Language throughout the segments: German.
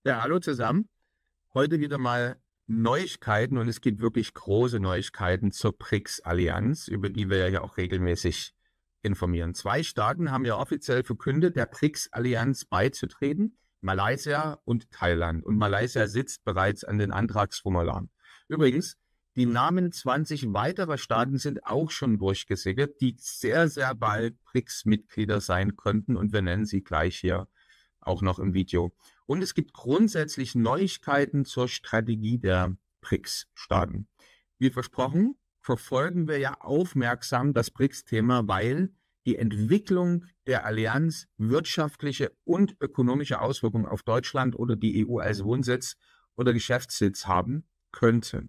Ja, hallo zusammen. Heute wieder mal Neuigkeiten und es gibt wirklich große Neuigkeiten zur BRICS-Allianz, über die wir ja auch regelmäßig informieren. Zwei Staaten haben ja offiziell verkündet, der BRICS-Allianz beizutreten, Malaysia und Thailand. Und Malaysia sitzt bereits an den Antragsformularen. Übrigens, die Namen 20 weiterer Staaten sind auch schon durchgesickert, die sehr, sehr bald BRICS-Mitglieder sein könnten und wir nennen sie gleich hier auch noch im Video. Und es gibt grundsätzlich Neuigkeiten zur Strategie der BRICS-Staaten. Wie versprochen, verfolgen wir ja aufmerksam das BRICS-Thema, weil die Entwicklung der Allianz wirtschaftliche und ökonomische Auswirkungen auf Deutschland oder die EU als Wohnsitz oder Geschäftssitz haben könnte.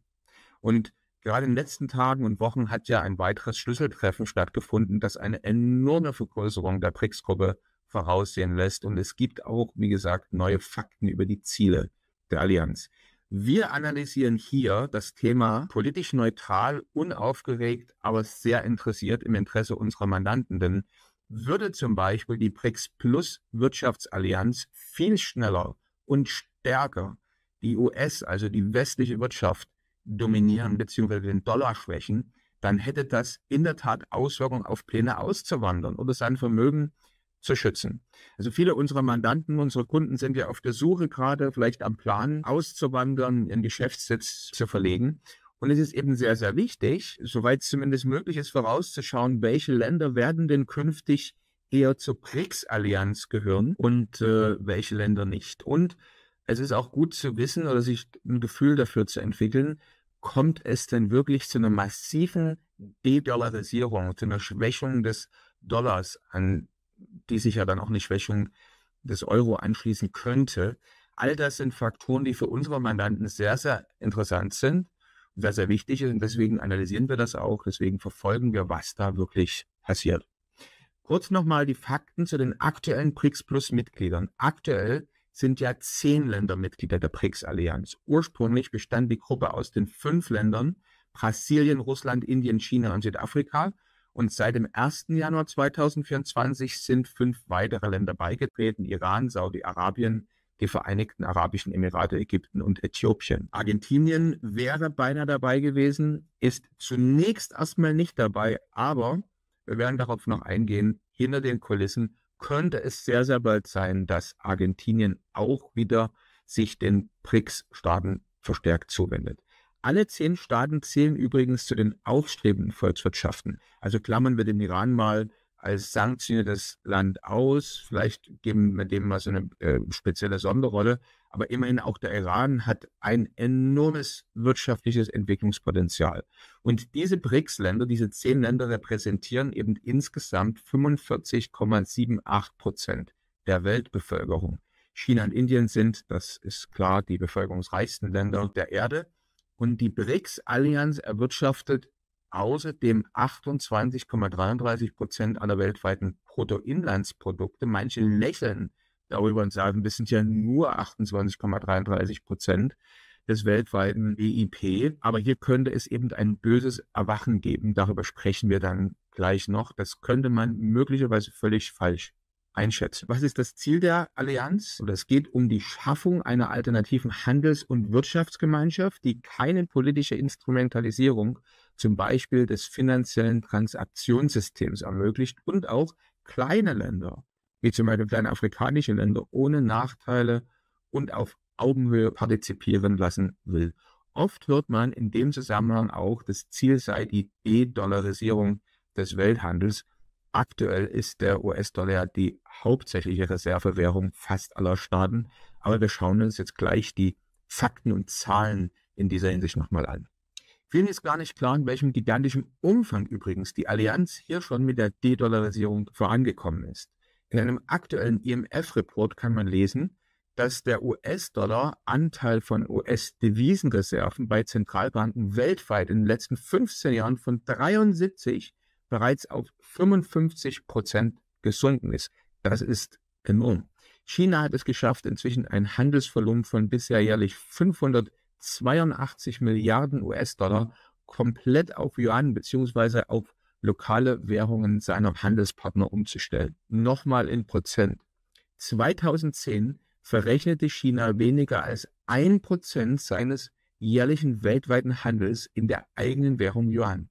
Und gerade in den letzten Tagen und Wochen hat ja ein weiteres Schlüsseltreffen stattgefunden, das eine enorme Vergrößerung der BRICS-Gruppe voraussehen lässt. Und es gibt auch, wie gesagt, neue Fakten über die Ziele der Allianz. Wir analysieren hier das Thema politisch neutral, unaufgeregt, aber sehr interessiert im Interesse unserer Mandanten. Denn würde zum Beispiel die BRICS Plus Wirtschaftsallianz viel schneller und stärker die US, also die westliche Wirtschaft, dominieren bzw. den Dollar schwächen, dann hätte das in der Tat Auswirkungen auf Pläne auszuwandern oder sein Vermögen zu schützen. Also viele unserer Mandanten, unsere Kunden sind ja auf der Suche gerade, vielleicht am Plan, auszuwandern, ihren Geschäftssitz zu verlegen. Und es ist eben sehr, sehr wichtig, soweit es zumindest möglich ist, vorauszuschauen, welche Länder werden denn künftig eher zur BRICS-Allianz gehören und welche Länder nicht. Und es ist auch gut zu wissen oder sich ein Gefühl dafür zu entwickeln, kommt es denn wirklich zu einer massiven De-Dollarisierung, zu einer Schwächung des Dollars, an die sich ja dann auch eine Schwächung des Euro anschließen könnte. All das sind Faktoren, die für unsere Mandanten sehr, sehr interessant sind, sehr, sehr wichtig sind. Und deswegen analysieren wir das auch, deswegen verfolgen wir, was da wirklich passiert. Kurz nochmal die Fakten zu den aktuellen BRICS-Plus-Mitgliedern. Aktuell sind ja 10 Länder Mitglieder der BRICS-Allianz. Ursprünglich bestand die Gruppe aus den 5 Ländern Brasilien, Russland, Indien, China und Südafrika. Und seit dem 1. Januar 2024 sind 5 weitere Länder beigetreten: Iran, Saudi-Arabien, die Vereinigten Arabischen Emirate, Ägypten und Äthiopien. Argentinien wäre beinahe dabei gewesen, ist zunächst erstmal nicht dabei, aber wir werden darauf noch eingehen. Hinter den Kulissen könnte es sehr, sehr bald sein, dass Argentinien auch wieder sich den BRICS-Staaten verstärkt zuwendet. Alle 10 Staaten zählen übrigens zu den aufstrebenden Volkswirtschaften. Also klammern wir den Iran mal als sanktioniertes Land aus. Vielleicht geben wir dem mal so eine spezielle Sonderrolle. Aber immerhin auch der Iran hat ein enormes wirtschaftliches Entwicklungspotenzial. Und diese BRICS-Länder, diese 10 Länder repräsentieren eben insgesamt 45,78% der Weltbevölkerung. China und Indien sind, das ist klar, die bevölkerungsreichsten Länder der Erde. Und die BRICS-Allianz erwirtschaftet außerdem 28,33% aller weltweiten Bruttoinlandsprodukte. Manche lächeln darüber und sagen, das sind ja nur 28,33% des weltweiten BIP. Aber hier könnte es eben ein böses Erwachen geben. Darüber sprechen wir dann gleich noch. Das könnte man möglicherweise völlig falsch einschätzen. Was ist das Ziel der Allianz? Es geht um die Schaffung einer alternativen Handels- und Wirtschaftsgemeinschaft, die keine politische Instrumentalisierung, zum Beispiel des finanziellen Transaktionssystems, ermöglicht und auch kleine Länder, wie zum Beispiel kleine afrikanische Länder, ohne Nachteile und auf Augenhöhe partizipieren lassen will. Oft hört man in dem Zusammenhang auch, das Ziel sei die De-Dollarisierung des Welthandels. Aktuell ist der US-Dollar die hauptsächliche Reservewährung fast aller Staaten, aber wir schauen uns jetzt gleich die Fakten und Zahlen in dieser Hinsicht nochmal an. Vielen ist gar nicht klar, in welchem gigantischen Umfang übrigens die Allianz hier schon mit der De-Dollarisierung vorangekommen ist. In einem aktuellen IMF-Report kann man lesen, dass der US-Dollar-Anteil von US-Devisenreserven bei Zentralbanken weltweit in den letzten 15 Jahren von 73 bereits auf 55% gesunken ist. Das ist enorm. China hat es geschafft, inzwischen ein Handelsvolumen von bisher jährlich 582 Milliarden US-Dollar komplett auf Yuan bzw. auf lokale Währungen seiner Handelspartner umzustellen. Nochmal in Prozent. 2010 verrechnete China weniger als 1% seines jährlichen weltweiten Handels in der eigenen Währung Yuan.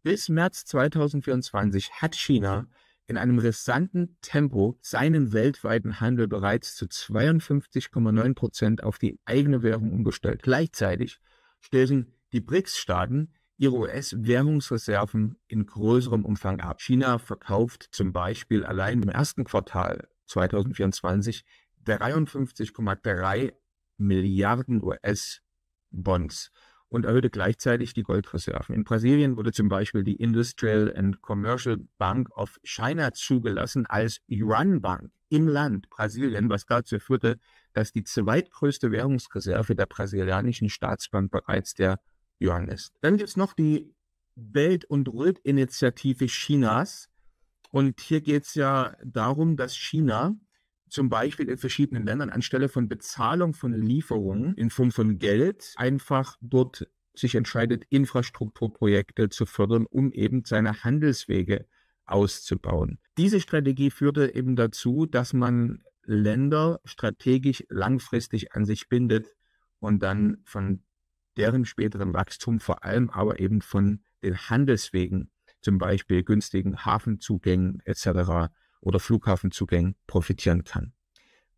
Bis März 2024 hat China in einem rasanten Tempo seinen weltweiten Handel bereits zu 52,9% auf die eigene Währung umgestellt. Gleichzeitig stellen die BRICS-Staaten ihre US-Währungsreserven in größerem Umfang ab. China verkauft zum Beispiel allein im ersten Quartal 2024 53,3 Milliarden US-Bonds und erhöhte gleichzeitig die Goldreserven. In Brasilien wurde zum Beispiel die Industrial and Commercial Bank of China zugelassen als Yuan-Bank im Land Brasilien, was dazu führte, dass die zweitgrößte Währungsreserve der brasilianischen Staatsbank bereits der Yuan ist. Dann gibt es noch die Belt- und Road-Initiative Chinas. Und hier geht es ja darum, dass China zum Beispiel in verschiedenen Ländern anstelle von Bezahlung von Lieferungen in Form von Geld einfach dort sich entscheidet, Infrastrukturprojekte zu fördern, um eben seine Handelswege auszubauen. Diese Strategie führte eben dazu, dass man Länder strategisch langfristig an sich bindet und dann von deren späteren Wachstum, vor allem aber eben von den Handelswegen, zum Beispiel günstigen Hafenzugängen etc. oder Flughafenzugängen profitieren kann.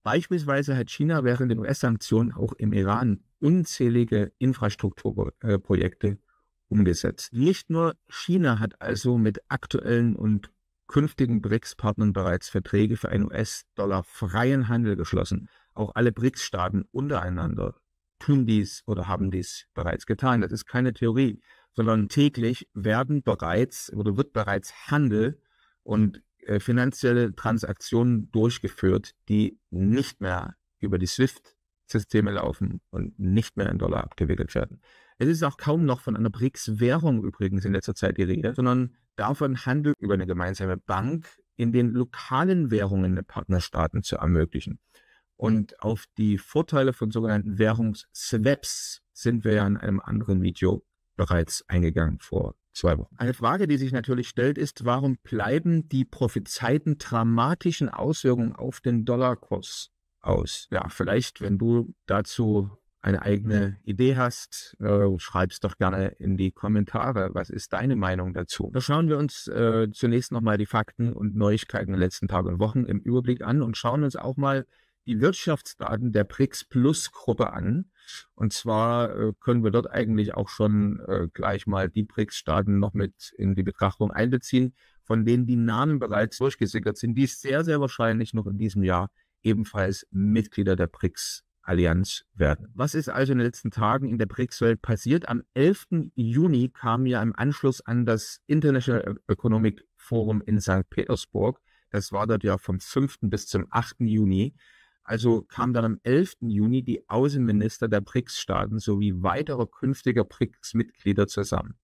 Beispielsweise hat China während den US-Sanktionen auch im Iran unzählige Infrastrukturprojekte umgesetzt. Nicht nur China hat also mit aktuellen und künftigen BRICS-Partnern bereits Verträge für einen US-Dollar-freien Handel geschlossen. Auch alle BRICS-Staaten untereinander tun dies oder haben dies bereits getan. Das ist keine Theorie, sondern täglich wird bereits Handel und finanzielle Transaktionen durchgeführt, die nicht mehr über die SWIFT-Systeme laufen und nicht mehr in Dollar abgewickelt werden. Es ist auch kaum noch von einer BRICS-Währung übrigens in letzter Zeit die Rede, sondern davon, Handel über eine gemeinsame Bank in den lokalen Währungen der Partnerstaaten zu ermöglichen. Und auf die Vorteile von sogenannten Währungsswaps sind wir ja in einem anderen Video bereits eingegangen vor 2 Wochen. Eine Frage, die sich natürlich stellt, ist, warum bleiben die prophezeiten dramatischen Auswirkungen auf den Dollarkurs aus? Ja, vielleicht, wenn du dazu eine eigene Idee hast, schreib es doch gerne in die Kommentare. Was ist deine Meinung dazu? Da schauen wir uns zunächst nochmal die Fakten und Neuigkeiten der letzten Tage und Wochen im Überblick an und schauen uns auch mal die Wirtschaftsdaten der BRICS-Plus-Gruppe an. Und zwar können wir dort eigentlich auch schon gleich mal die BRICS-Staaten noch mit in die Betrachtung einbeziehen, von denen die Namen bereits durchgesickert sind, die sehr, sehr wahrscheinlich noch in diesem Jahr ebenfalls Mitglieder der BRICS-Allianz werden. Was ist also in den letzten Tagen in der BRICS-Welt passiert? Am 11. Juni kam ja im Anschluss an das International Economic Forum in St. Petersburg, das war dort ja vom 5. bis zum 8. Juni, also kam dann am 11. Juni die Außenminister der BRICS-Staaten sowie weitere künftige BRICS-Mitglieder zusammen.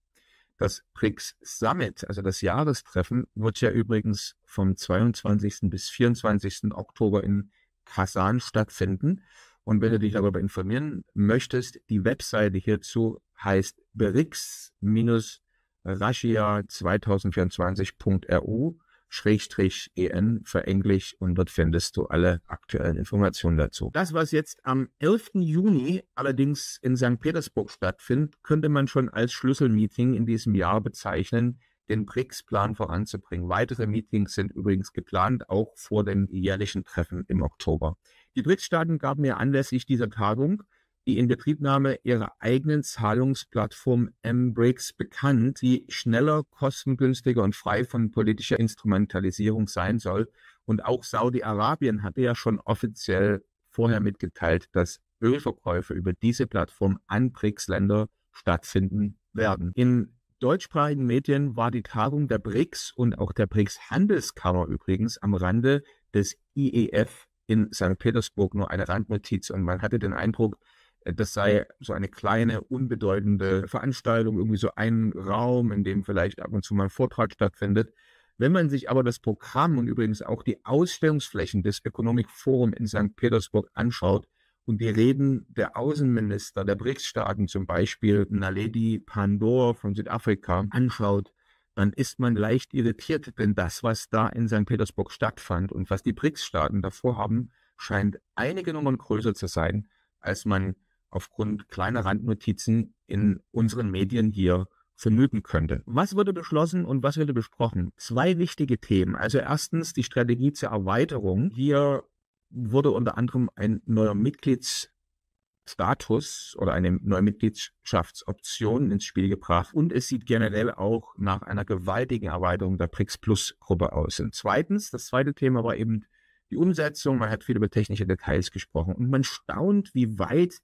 Das BRICS-Summit, also das Jahrestreffen, wird ja übrigens vom 22. bis 24. Oktober in Kasan stattfinden. Und wenn du dich darüber informieren möchtest, die Webseite hierzu heißt BRICS-Russia2024.ru /EN für Englisch und dort findest du alle aktuellen Informationen dazu. Das, was jetzt am 11. Juni allerdings in St. Petersburg stattfindet, könnte man schon als Schlüsselmeeting in diesem Jahr bezeichnen, den BRICS-Plan voranzubringen. Weitere Meetings sind übrigens geplant, auch vor dem jährlichen Treffen im Oktober. Die BRICS-Staaten gaben mir anlässlich dieser Tagung die Inbetriebnahme ihrer eigenen Zahlungsplattform mBRICS bekannt, die schneller, kostengünstiger und frei von politischer Instrumentalisierung sein soll. Und auch Saudi-Arabien hatte ja schon offiziell vorher mitgeteilt, dass Ölverkäufe über diese Plattform an BRICS-Länder stattfinden werden. In deutschsprachigen Medien war die Tagung der BRICS und auch der BRICS-Handelskammer übrigens am Rande des IEF in St. Petersburg nur eine Randnotiz und man hatte den Eindruck, das sei so eine kleine, unbedeutende Veranstaltung, irgendwie so ein Raum, in dem vielleicht ab und zu mal ein Vortrag stattfindet. Wenn man sich aber das Programm und übrigens auch die Ausstellungsflächen des Economic Forum in St. Petersburg anschaut und die Reden der Außenminister der BRICS-Staaten, zum Beispiel Naledi Pandor von Südafrika, anschaut, dann ist man leicht irritiert, denn das, was da in St. Petersburg stattfand und was die BRICS-Staaten davor haben, scheint einige Nummern größer zu sein, als man aufgrund kleiner Randnotizen in unseren Medien hier vermuten könnte. Was wurde beschlossen und was wurde besprochen? Zwei wichtige Themen. Also erstens die Strategie zur Erweiterung. Hier wurde unter anderem ein neuer Mitgliedsstatus oder eine neue Mitgliedschaftsoption ins Spiel gebracht. Und es sieht generell auch nach einer gewaltigen Erweiterung der BRICS-Plus-Gruppe aus. Und zweitens, das zweite Thema war eben die Umsetzung. Man hat viel über technische Details gesprochen und man staunt, wie weit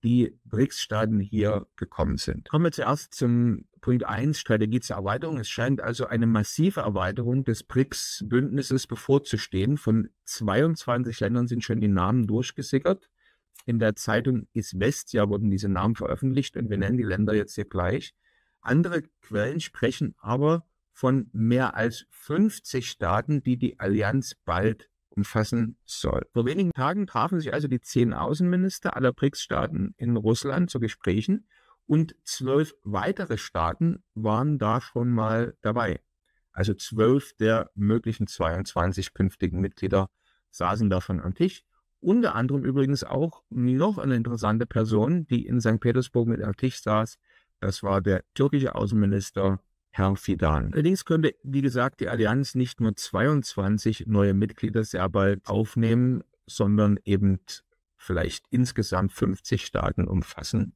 die BRICS-Staaten hier gekommen sind. Kommen wir zuerst zum Punkt 1, Strategie zur Erweiterung. Es scheint also eine massive Erweiterung des BRICS-Bündnisses bevorzustehen. Von 22 Ländern sind schon die Namen durchgesickert. In der Zeitung Izvestia wurden diese Namen veröffentlicht und wir nennen die Länder jetzt hier gleich. Andere Quellen sprechen aber von mehr als 50 Staaten, die die Allianz bald umfassen soll. Vor wenigen Tagen trafen sich also die 10 Außenminister aller BRICS-Staaten in Russland zu Gesprächen und 12 weitere Staaten waren da schon mal dabei. Also 12 der möglichen 22 künftigen Mitglieder saßen davon am Tisch. Unter anderem übrigens auch noch eine interessante Person, die in St. Petersburg mit am Tisch saß. Das war der türkische Außenminister Herr Fidan. Allerdings könnte, wie gesagt, die Allianz nicht nur 22 neue Mitglieder sehr bald aufnehmen, sondern eben vielleicht insgesamt 50 Staaten umfassen.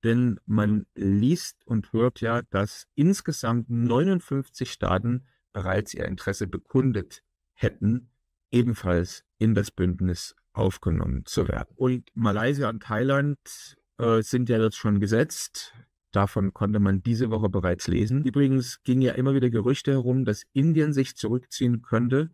Denn man liest und hört ja, dass insgesamt 59 Staaten bereits ihr Interesse bekundet hätten, ebenfalls in das Bündnis aufgenommen zu werden. Und Malaysia und Thailand sind ja jetzt schon gesetzt. Davon konnte man diese Woche bereits lesen. Übrigens gingen ja immer wieder Gerüchte herum, dass Indien sich zurückziehen könnte.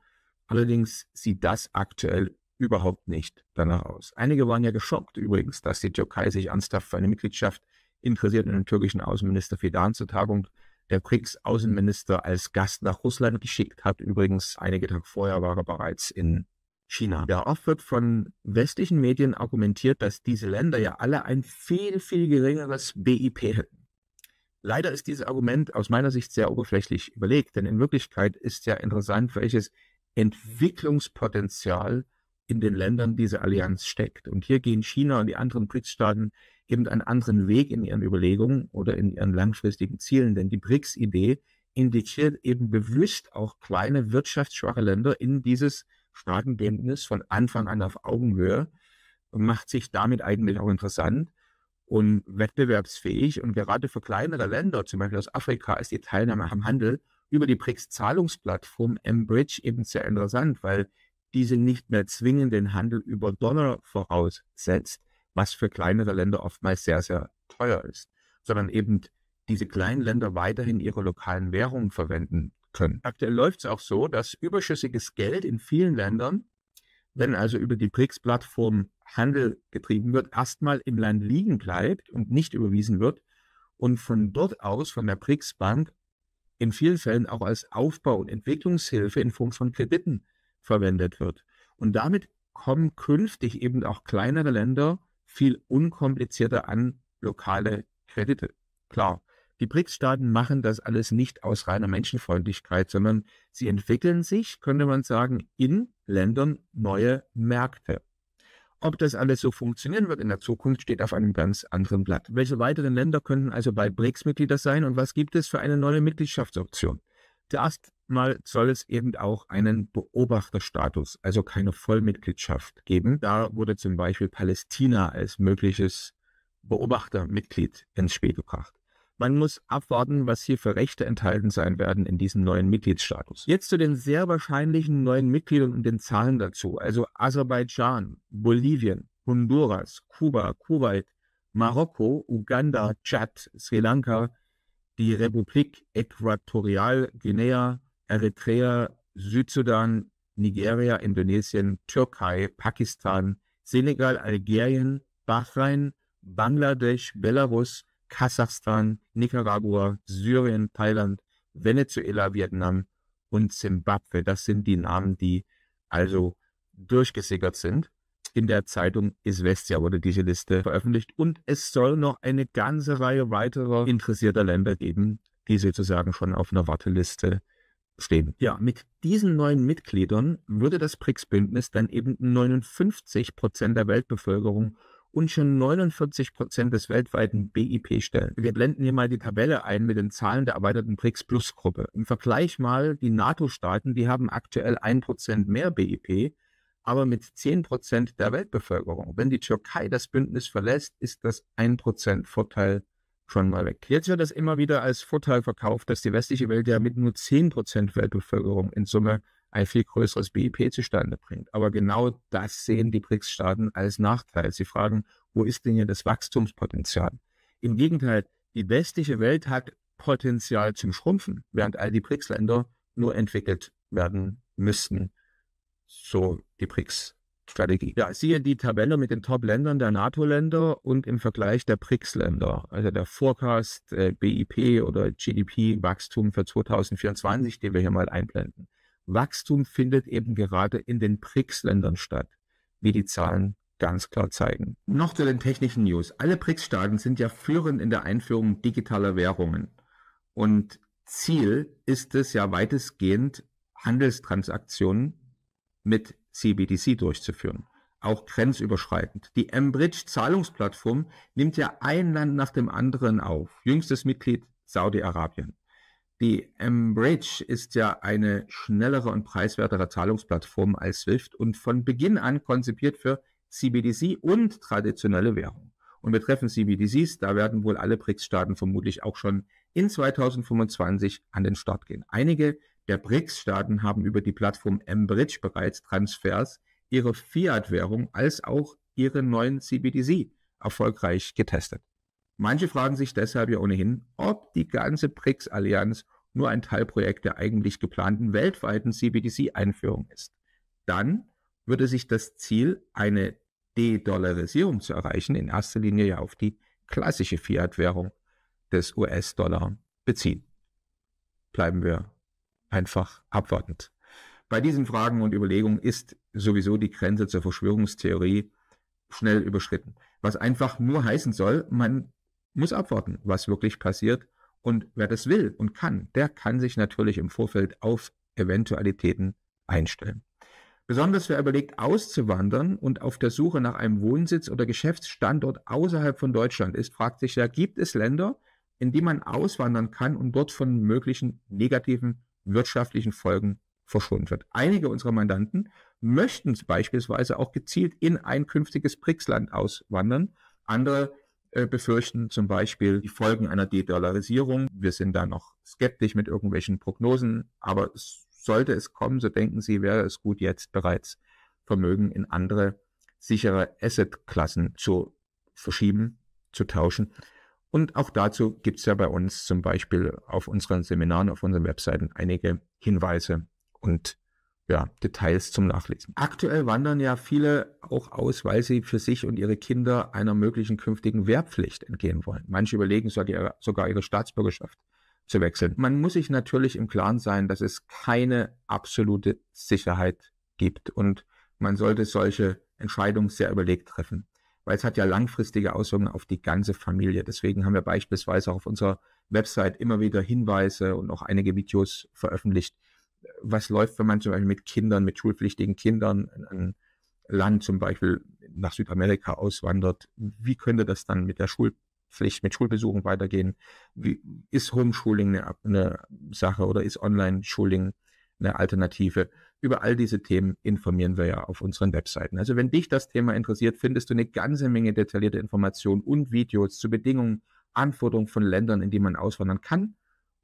Allerdings sieht das aktuell überhaupt nicht danach aus. Einige waren ja geschockt übrigens, dass die Türkei sich ernsthaft für eine Mitgliedschaft interessiert und den türkischen Außenminister Fidan zur Tagung der BRICS-Außenminister als Gast nach Russland geschickt hat. Übrigens, einige Tage vorher war er bereits in China. Ja, oft wird von westlichen Medien argumentiert, dass diese Länder ja alle ein viel, viel geringeres BIP hätten. Leider ist dieses Argument aus meiner Sicht sehr oberflächlich überlegt, denn in Wirklichkeit ist ja interessant, welches Entwicklungspotenzial in den Ländern dieser Allianz steckt. Und hier gehen China und die anderen BRICS-Staaten eben einen anderen Weg in ihren Überlegungen oder in ihren langfristigen Zielen, denn die BRICS-Idee indiziert eben bewusst auch kleine wirtschaftsschwache Länder in dieses Staatenbündnis von Anfang an auf Augenhöhe und macht sich damit eigentlich auch interessant und wettbewerbsfähig. Und gerade für kleinere Länder, zum Beispiel aus Afrika, ist die Teilnahme am Handel über die BRICS-Zahlungsplattform M-Bridge eben sehr interessant, weil diese nicht mehr zwingend den Handel über Dollar voraussetzt, was für kleinere Länder oftmals sehr, sehr teuer ist, sondern eben diese kleinen Länder weiterhin ihre lokalen Währungen verwenden können. Aktuell läuft es auch so, dass überschüssiges Geld in vielen Ländern, wenn also über die BRICS-Plattform Handel getrieben wird, erstmal im Land liegen bleibt und nicht überwiesen wird und von dort aus, von der BRICS-Bank, in vielen Fällen auch als Aufbau- und Entwicklungshilfe in Form von Krediten verwendet wird. Und damit kommen künftig eben auch kleinere Länder viel unkomplizierter an lokale Kredite. Klar, die BRICS-Staaten machen das alles nicht aus reiner Menschenfreundlichkeit, sondern sie entwickeln sich, könnte man sagen, in Ländern neue Märkte. Ob das alles so funktionieren wird in der Zukunft, steht auf einem ganz anderen Blatt. Welche weiteren Länder könnten also bei BRICS-Mitglieder sein und was gibt es für eine neue Mitgliedschaftsoption? Zuerst mal soll es eben auch einen Beobachterstatus, also keine Vollmitgliedschaft geben. Da wurde zum Beispiel Palästina als mögliches Beobachtermitglied ins Spiel gebracht. Man muss abwarten, was hier für Rechte enthalten sein werden in diesem neuen Mitgliedsstatus. Jetzt zu den sehr wahrscheinlichen neuen Mitgliedern und den Zahlen dazu. Also Aserbaidschan, Bolivien, Honduras, Kuba, Kuwait, Marokko, Uganda, Tschad, Sri Lanka, die Republik Äquatorialguinea, Eritrea, Südsudan, Nigeria, Indonesien, Türkei, Pakistan, Senegal, Algerien, Bahrain, Bangladesch, Belarus, Kasachstan, Nicaragua, Syrien, Thailand, Venezuela, Vietnam und Zimbabwe. Das sind die Namen, die also durchgesickert sind. In der Zeitung Izvestia wurde diese Liste veröffentlicht und es soll noch eine ganze Reihe weiterer interessierter Länder geben, die sozusagen schon auf einer Warteliste stehen. Ja, mit diesen neuen Mitgliedern würde das BRICS-Bündnis dann eben 59% der Weltbevölkerung und schon 49% des weltweiten BIP stellen. Wir blenden hier mal die Tabelle ein mit den Zahlen der erweiterten BRICS-Plus-Gruppe. Im Vergleich mal die NATO-Staaten, die haben aktuell 1% mehr BIP, aber mit 10% der Weltbevölkerung. Wenn die Türkei das Bündnis verlässt, ist das 1% Vorteil schon mal weg. Jetzt wird das immer wieder als Vorteil verkauft, dass die westliche Welt ja mit nur 10% Weltbevölkerung in Summe ein viel größeres BIP zustande bringt. Aber genau das sehen die BRICS-Staaten als Nachteil. Sie fragen, wo ist denn hier das Wachstumspotenzial? Im Gegenteil, die westliche Welt hat Potenzial zum Schrumpfen, während all die BRICS-Länder nur entwickelt werden müssten. So die BRICS-Strategie. Ja, siehe die Tabelle mit den Top-Ländern der NATO-Länder und im Vergleich der BRICS-Länder, also der Forecast BIP oder GDP-Wachstum für 2024, den wir hier mal einblenden. Wachstum findet eben gerade in den BRICS-Ländern statt, wie die Zahlen ganz klar zeigen. Noch zu den technischen News. Alle BRICS-Staaten sind ja führend in der Einführung digitaler Währungen. Und Ziel ist es ja weitestgehend, Handelstransaktionen mit CBDC durchzuführen, auch grenzüberschreitend. Die mBridge-Zahlungsplattform nimmt ja ein Land nach dem anderen auf. Jüngstes Mitglied Saudi-Arabien. Die mBridge ist ja eine schnellere und preiswertere Zahlungsplattform als SWIFT und von Beginn an konzipiert für CBDC und traditionelle Währung. Und betreffend CBDCs, da werden wohl alle BRICS-Staaten vermutlich auch schon in 2025 an den Start gehen. Einige der BRICS-Staaten haben über die Plattform mBridge bereits Transfers ihrer Fiat-Währung als auch ihre neuen CBDC erfolgreich getestet. Manche fragen sich deshalb ja ohnehin, ob die ganze BRICS-Allianz nur ein Teilprojekt der eigentlich geplanten weltweiten CBDC-Einführung ist. Dann würde sich das Ziel, eine De-Dollarisierung zu erreichen, in erster Linie ja auf die klassische Fiat-Währung des US-Dollar beziehen. Bleiben wir einfach abwartend. Bei diesen Fragen und Überlegungen ist sowieso die Grenze zur Verschwörungstheorie schnell überschritten. Was einfach nur heißen soll, man muss abwarten, was wirklich passiert. Und wer das will und kann, der kann sich natürlich im Vorfeld auf Eventualitäten einstellen. Besonders wer überlegt, auszuwandern und auf der Suche nach einem Wohnsitz oder Geschäftsstandort außerhalb von Deutschland ist, fragt sich ja, gibt es Länder, in die man auswandern kann und dort von möglichen negativen wirtschaftlichen Folgen verschont wird. Einige unserer Mandanten möchten beispielsweise auch gezielt in ein künftiges BRICS-Land auswandern. Andere befürchten zum Beispiel die Folgen einer De-Dollarisierung. Wir sind da noch skeptisch mit irgendwelchen Prognosen, aber sollte es kommen, so denken sie, wäre es gut, jetzt bereits Vermögen in andere sichere Assetklassen zu verschieben, zu tauschen. Und auch dazu gibt es ja bei uns zum Beispiel auf unseren Seminaren, auf unseren Webseiten einige Hinweise und Details zum Nachlesen. Aktuell wandern ja viele auch aus, weil sie für sich und ihre Kinder einer möglichen künftigen Wehrpflicht entgehen wollen. Manche überlegen sogar ihre Staatsbürgerschaft zu wechseln. Man muss sich natürlich im Klaren sein, dass es keine absolute Sicherheit gibt und man sollte solche Entscheidungen sehr überlegt treffen, weil es hat ja langfristige Auswirkungen auf die ganze Familie. Deswegen haben wir beispielsweise auch auf unserer Website immer wieder Hinweise und auch einige Videos veröffentlicht. Was läuft, wenn man zum Beispiel mit Kindern, mit schulpflichtigen Kindern in ein Land zum Beispiel nach Südamerika auswandert? Wie könnte das dann mit der Schulpflicht, mit Schulbesuchen weitergehen? Ist Homeschooling eine Sache oder ist Online-Schooling eine Alternative? Über all diese Themen informieren wir ja auf unseren Webseiten. Also wenn dich das Thema interessiert, findest du eine ganze Menge detaillierte Informationen und Videos zu Bedingungen, Anforderungen von Ländern, in die man auswandern kann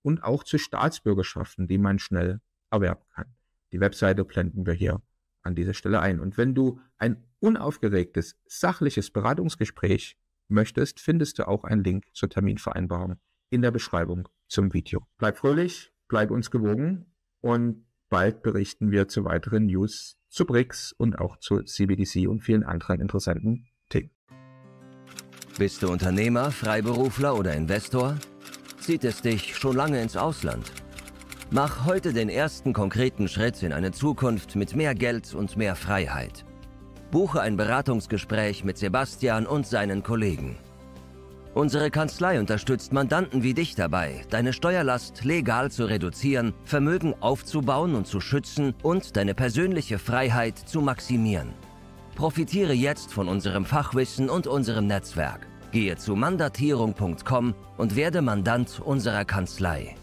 und auch zu Staatsbürgerschaften, die man schnell erwerben kann. Die Webseite blenden wir hier an dieser Stelle ein. Und wenn du ein unaufgeregtes, sachliches Beratungsgespräch möchtest, findest du auch einen Link zur Terminvereinbarung in der Beschreibung zum Video. Bleib fröhlich, bleib uns gewogen und bald berichten wir zu weiteren News zu BRICS und auch zu CBDC und vielen anderen interessanten Themen. Bist du Unternehmer, Freiberufler oder Investor? Zieht es dich schon lange ins Ausland? Mach heute den ersten konkreten Schritt in eine Zukunft mit mehr Geld und mehr Freiheit. Buche ein Beratungsgespräch mit Sebastian und seinen Kollegen. Unsere Kanzlei unterstützt Mandanten wie dich dabei, deine Steuerlast legal zu reduzieren, Vermögen aufzubauen und zu schützen und deine persönliche Freiheit zu maximieren. Profitiere jetzt von unserem Fachwissen und unserem Netzwerk. Gehe zu mandatierung.com und werde Mandant unserer Kanzlei.